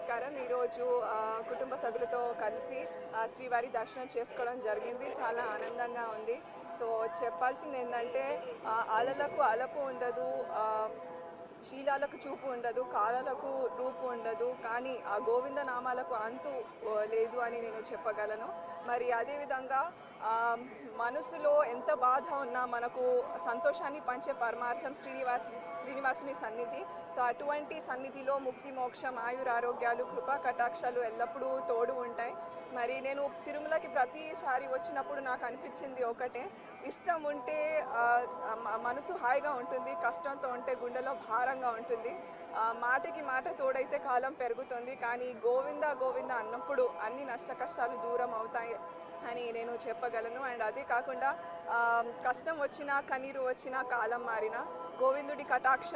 నమస్కారం. ఈరోజు కుటుంబ సభ్యులతో కలిసి శ్రీవారి దర్శనం చేసుకోవడం జరిగింది. చాలా ఆనందంగా ఉంది. సో చెప్పాల్సింది ఏంటంటే అలలకు అలపు ఉండదు, శీలాలకు చూపు ఉండదు, కాలాలకు రూపు ఉండదు, కానీ ఆ గోవింద నామాలకు అంతు లేదు అని నేను చెప్పగలను. మరి అదేవిధంగా మనసులో ఎంత బాధ ఉన్నా మనకు సంతోషాన్ని పంచే పరమార్థం శ్రీనివాసుని సన్నిధి. సో అటువంటి సన్నిధిలో ముక్తి, మోక్షం, ఆయురారోగ్యాలు, కృపా కటాక్షాలు ఎల్లప్పుడూ తోడు ఉంటాయి. మరి నేను తిరుమలకి ప్రతిసారి వచ్చినప్పుడు నాకు అనిపించింది ఒకటే, ఇష్టం ఉంటే మనసు హాయిగా ఉంటుంది, కష్టంతో ఉంటే గుండెలో భారంగా ఉంటుంది. మాటకి మాట తోడైతే కాలం పెరుగుతుంది, కానీ గోవింద గోవింద అన్నప్పుడు అన్ని నష్ట కష్టాలు దూరం అవుతాయి అని నేను చెప్పగలను. అండ్ అదే కాకుండా కష్టం వచ్చినా, కన్నీరు వచ్చినా, కాలం మారినా గోవిందుడి కటాక్షం